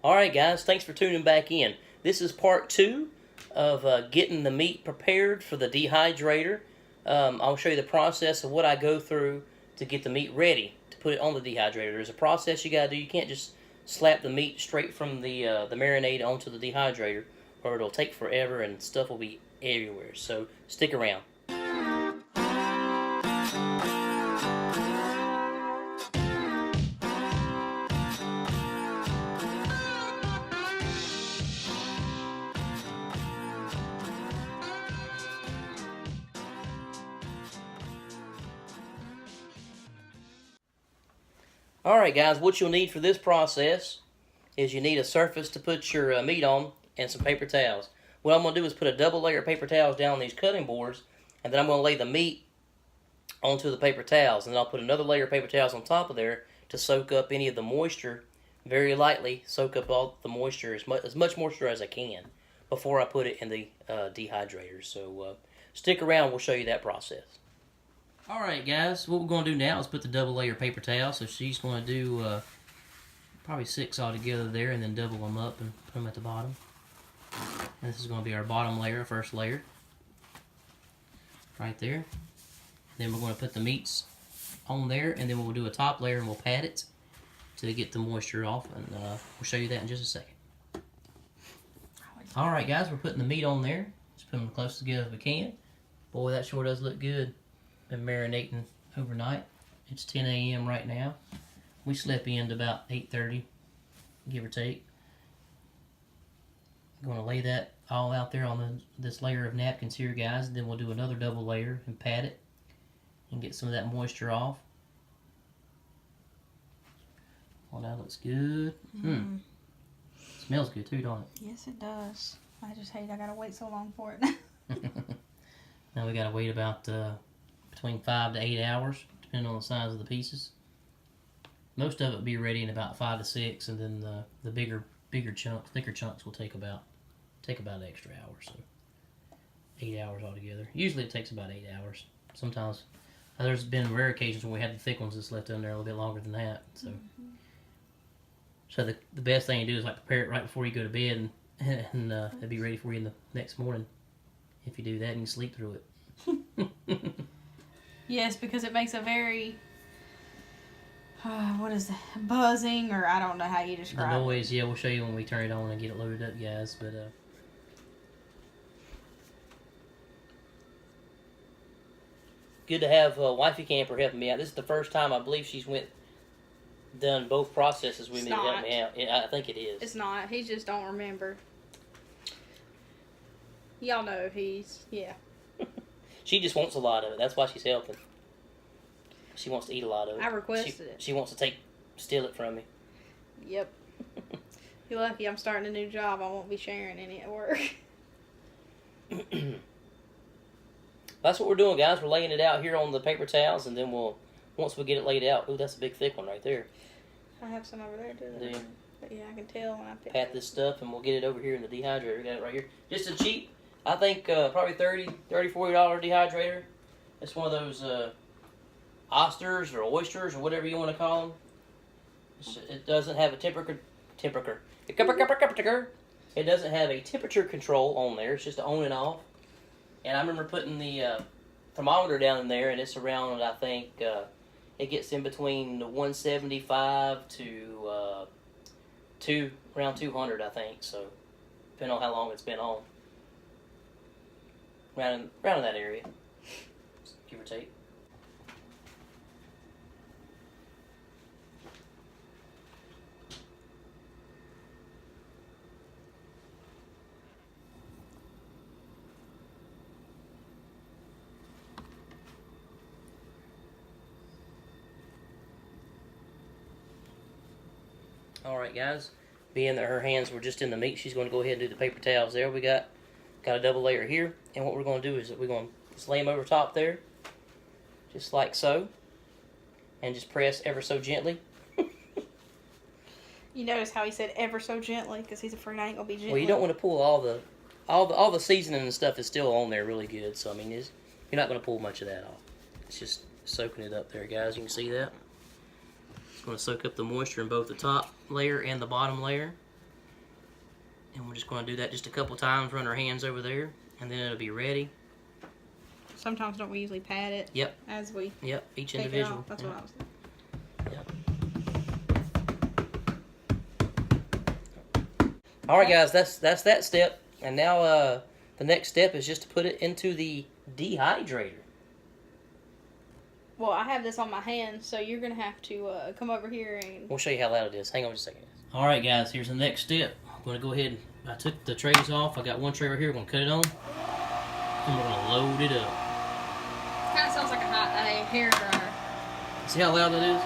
Alright guys, thanks for tuning back in. This is part 2 of getting the meat prepared for the dehydrator. I'll show you the process of what I go through to get the meat ready to put it on the dehydrator. There's a process you gotta do. You can't just slap the meat straight from the marinade onto the dehydrator, or it'll take forever and stuff will be everywhere. So stick around. Alright guys, what you'll need for this process is you need a surface to put your meat on and some paper towels. What I'm going to do is put a double layer of paper towels down on these cutting boards, and then I'm going to lay the meat onto the paper towels, and then I'll put another layer of paper towels on top of there to soak up any of the moisture, very lightly soak up all the moisture, as much moisture as I can before I put it in the dehydrator. So stick around, we'll show you that process. Alright guys, what we're going to do now is put the double layer paper towel. So she's going to do probably 6 altogether there, and then double them up and put them at the bottom. And this is going to be our bottom layer, first layer. Right there. Then we're going to put the meats on there, and then we'll do a top layer and we'll pat it to get the moisture off. And we'll show you that in just a second. Alright guys, we're putting the meat on there. Just put them close together as we can. Boy, that sure does look good. Been marinating overnight. It's 10 a.m. right now. We slept in to about 8:30, give or take. I'm going to lay that all out there on this layer of napkins here, guys. Then we'll do another double layer and pat it and get some of that moisture off. Well, that looks good. Smells good too, don't it? Yes, it does. I just hate I gotta wait so long for it. Now we gotta wait about between 5 to 8 hours, depending on the size of the pieces. Most of it will be ready in about 5 to 6, and then the bigger chunks, thicker chunks will take about an extra hour, so 8 hours altogether. Usually it takes about 8 hours. Sometimes there's been rare occasions when we had the thick ones that's left in there a little bit longer than that. So, so the best thing to do is like prepare it right before you go to bed, and it'll be ready for you in the next morning. If you do that, and you sleep through it. Yes, because it makes a very, what is that, buzzing, or I don't know how you describe it. The noise, yeah, we'll show you when we turn it on and get it loaded up, guys. But good to have Wifey Camper helping me out. This is the first time I believe she's done both processes with me to help me out. Yeah, I think it is. It's not. He just don't remember. Y'all know yeah. She just wants a lot of it. That's why she's helping. She wants to eat a lot of it. I requested it. She wants to steal it from me. Yep. You're lucky I'm starting a new job. I won't be sharing any at work. That's what we're doing, guys. We're laying it out here on the paper towels, and then once we get it laid out, ooh, that's a big thick one right there. I have some over there too. Do you? But yeah, I can tell when I pat this stuff, and we'll get it over here in the dehydrator. We got it right here. Just a cheap, I think probably $30, $40 dehydrator. It's one of those oysters or oysters or whatever you want to call them. It doesn't have a temperature. It doesn't have a temperature control on there. It's just on and off. And I remember putting the thermometer down in there, and it's around, I think, it gets in between 175 to around 200, I think. So, depending on how long it's been on. Around in that area, give or take. Alright guys, being that her hands were just in the meat, she's going to go ahead and do the paper towels there. We got a double layer here, and what we're going to do is that we're going to just lay them over top there, just like so, and just press ever so gently. You notice how he said ever so gently, because he's afraid I ain't going to be gentle. Well, you don't want to pull all the seasoning and stuff is still on there really good, so I mean, you're not going to pull much of that off. It's just soaking it up there, guys. You can see that. It's going to soak up the moisture in both the top layer and the bottom layer. And we're just going to do that just a couple times, run our hands over there, and then it'll be ready. Sometimes don't we usually pat it? Yep. As we Yep, each take individual. it off. That's yep. what I was thinking. Yep. All right, guys, that's that step. And now the next step is just to put it into the dehydrator. Well, I have this on my hand, so you're going to have to come over here and... We'll show you how loud it is. Hang on just a second. All right, guys, here's the next step. I'm going to go ahead and I took the trays off. I got one tray right here. We're going to cut it on. And we're going to load it up. Kind of sounds like a hair dryer. See how loud that is?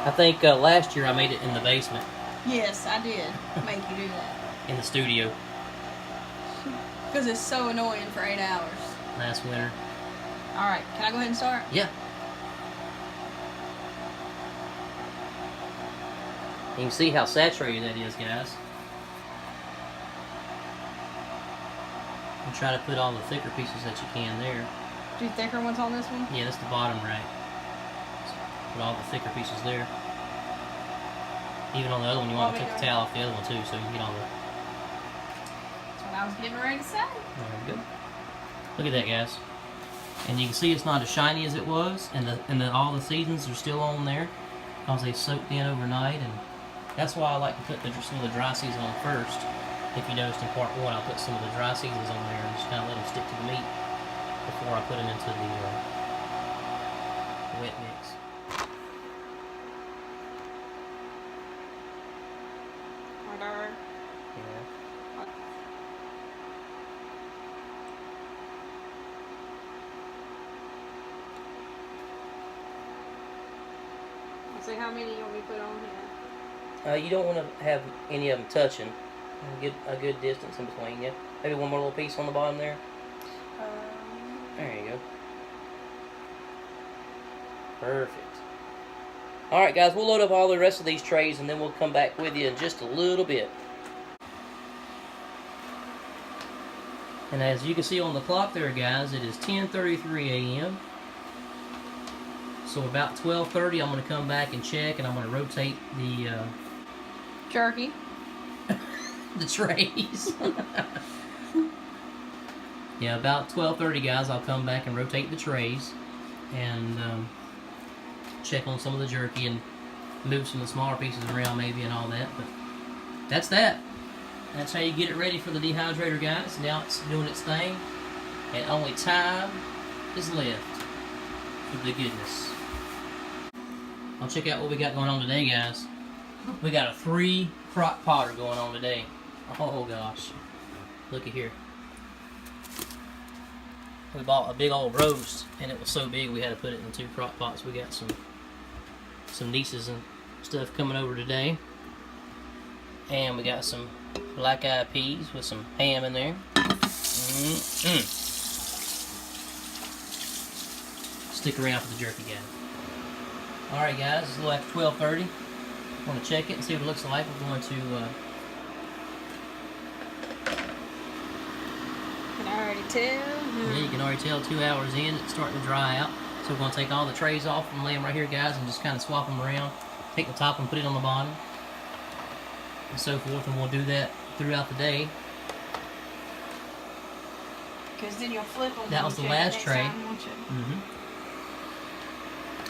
I think last year I made it in the basement. Yes, I did make you do that. In the studio. Because it's so annoying for 8 hours. Last winter. Alright, can I go ahead and start? Yeah. You can see how saturated that is, guys. And try to put all the thicker pieces that you can there. Do thicker ones on this one? Yeah, that's the bottom rack. So put all the thicker pieces there. Even on the other one, you want to take the towel off the other one too, so you can get on the... That's what I was getting ready to say. There we go. Look at that, guys. And you can see it's not as shiny as it was, and all the seasons are still on there because they soaked in overnight, and that's why I like to put some of the dry season on first. If you noticed in part 1, I'll put some of the dry seasons on there and just kind of let them stick to the meat before I put them into the wet mix. Yeah. So how many you want me to put on here? You don't want to have any of them touching. Get a good distance in between you. Maybe one more little piece on the bottom there. There you go. Perfect. Alright, guys, we'll load up all the rest of these trays and then we'll come back with you in just a little bit. And as you can see on the clock there, guys, it is 10:33 a.m. So about 12:30, I'm going to come back and check, and I'm going to rotate the jerky. The trays. Yeah, about 12:30, guys, I'll come back and rotate the trays and check on some of the jerky and move some of the smaller pieces around maybe and all that. But that's that. That's how you get it ready for the dehydrator, guys. Now it's doing its thing, and only time is left for the goodness. I'll check out what we got going on today, guys. We got a 3-crock potter going on today. Oh gosh, looky here. We bought a big old roast, and it was so big we had to put it in 2 crock pots. We got some nieces and stuff coming over today, and we got some black-eyed peas with some ham in there. Stick around for the jerky, guys. Alright, guys, it's a little after 12:30. I'm going to check it and see what it looks like. We're going to... Can I already tell? Yeah, you can already tell 2 hours in, it's starting to dry out. So we're going to take all the trays off and lay them right here, guys, and just kind of swap them around. Take the top and put it on the bottom. And so forth, and we'll do that throughout the day. Because then you'll flip them. That was the last tray.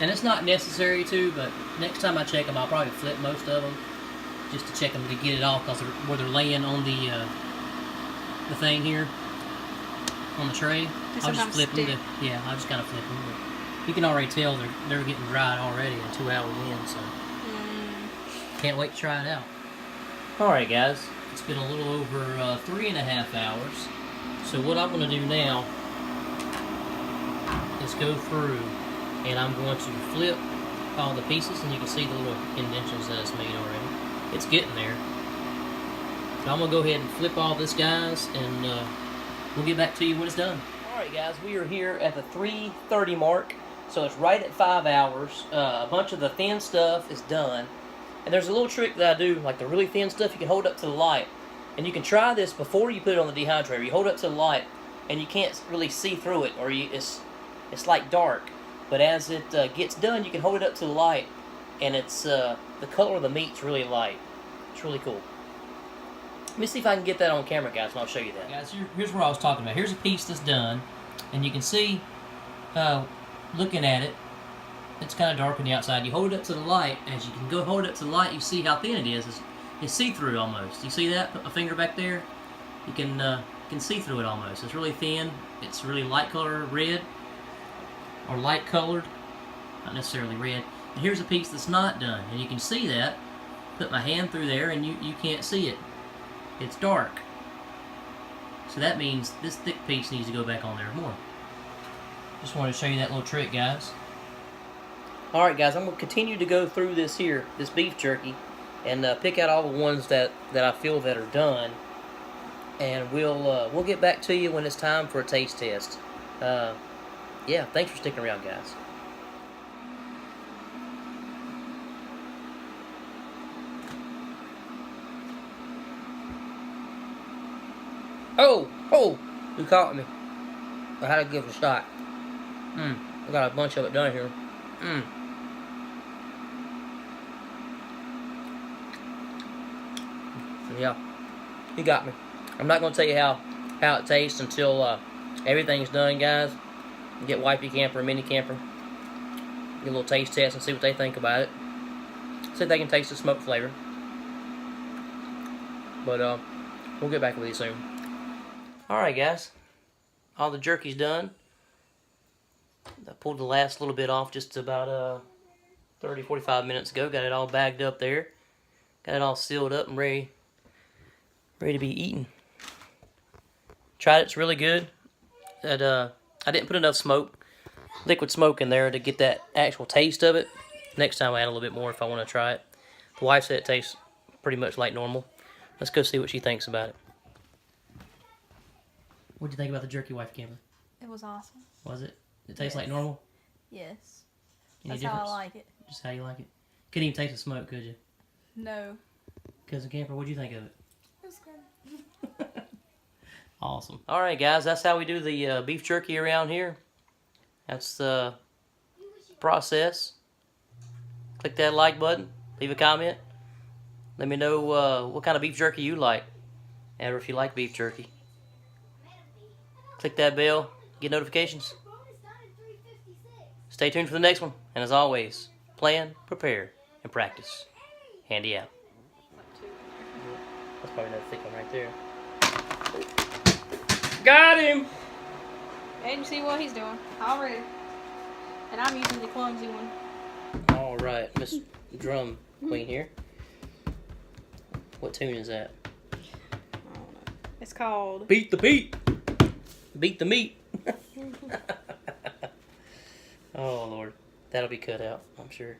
And it's not necessary to, but next time I check them, I'll probably flip most of them just to check them to get it off, because where they're laying on the thing here on the tray, I'll just flip them. Yeah, I'll just kind of flip them. But you can already tell they're getting dried already in 2 hours in, so can't wait to try it out. Alright, guys, it's been a little over 3.5 hours. So what I'm going to do now is go through, and I'm going to flip all the pieces, and you can see the little indentions that it's made already. It's getting there. So I'm going to go ahead and flip all this, guys, and we'll get back to you when it's done. Alright, guys, we are here at the 3:30 mark, so it's right at 5 hours. A bunch of the thin stuff is done. And there's a little trick that I do, like the really thin stuff, you can hold up to the light. And you can try this before you put it on the dehydrator. You hold it up to the light, and you can't really see through it, or it's like dark. But as it gets done, you can hold it up to the light, and it's the color of the meat's really light. It's really cool. Let me see if I can get that on camera, guys, and I'll show you that. Guys, here's what I was talking about. Here's a piece that's done, and you can see, looking at it, it's kind of dark on the outside. You hold it up to the light. As you can go hold it up to the light, you see how thin it is. It's see-through almost. You see that? Put my finger back there. You can see through it almost. It's really thin. It's really light color red, or light colored, not necessarily red. And here's a piece that's not done, and you can see that. Put my hand through there, and you can't see it. It's dark. So that means this thick piece needs to go back on there more. Just wanted to show you that little trick, guys. Alright, guys, I'm going to continue to go through this beef jerky, and pick out all the ones that I feel that are done. And we'll get back to you when it's time for a taste test. Yeah, thanks for sticking around, guys. Oh! You caught me. I had to give it a shot. I got a bunch of it done here. Yeah, you got me. I'm not going to tell you how it tastes until everything's done, guys. Get Wifey Camper, Mini Camper. Get a little taste test and see what they think about it. See if they can taste the smoke flavor. But we'll get back with you soon. Alright, guys. All the jerky's done. I pulled the last little bit off just about 30-45 minutes ago. Got it all bagged up there. Got it all sealed up and ready to be eaten. Tried it, it's really good. I didn't put enough liquid smoke in there to get that actual taste of it. Next time I add a little bit more if I want to try it. The wife said it tastes pretty much like normal. Let's go see what she thinks about it. What do you think about the jerky, Wife Camper? It was awesome. Was it? It tastes like normal? Yes. Any That's difference? how I like it. Just how you like it? Couldn't even taste the smoke, could you? No. Cousin Camper, what'd you think of it? It was good. Awesome. Alright, guys, that's how we do the beef jerky around here. That's the process. Click that like button. Leave a comment. Let me know what kind of beef jerky you like. And if you like beef jerky. Click that bell. Get notifications. Stay tuned for the next one. And as always, plan, prepare, and practice. Handy out. That's probably another thick one right there. Got him! And you see what he's doing already. And I'm using the clumsy one. Alright, Miss Drum Queen here. What tune is that? I don't know. It's called Beat the Beat! Beat the meat! Oh, Lord. That'll be cut out, I'm sure.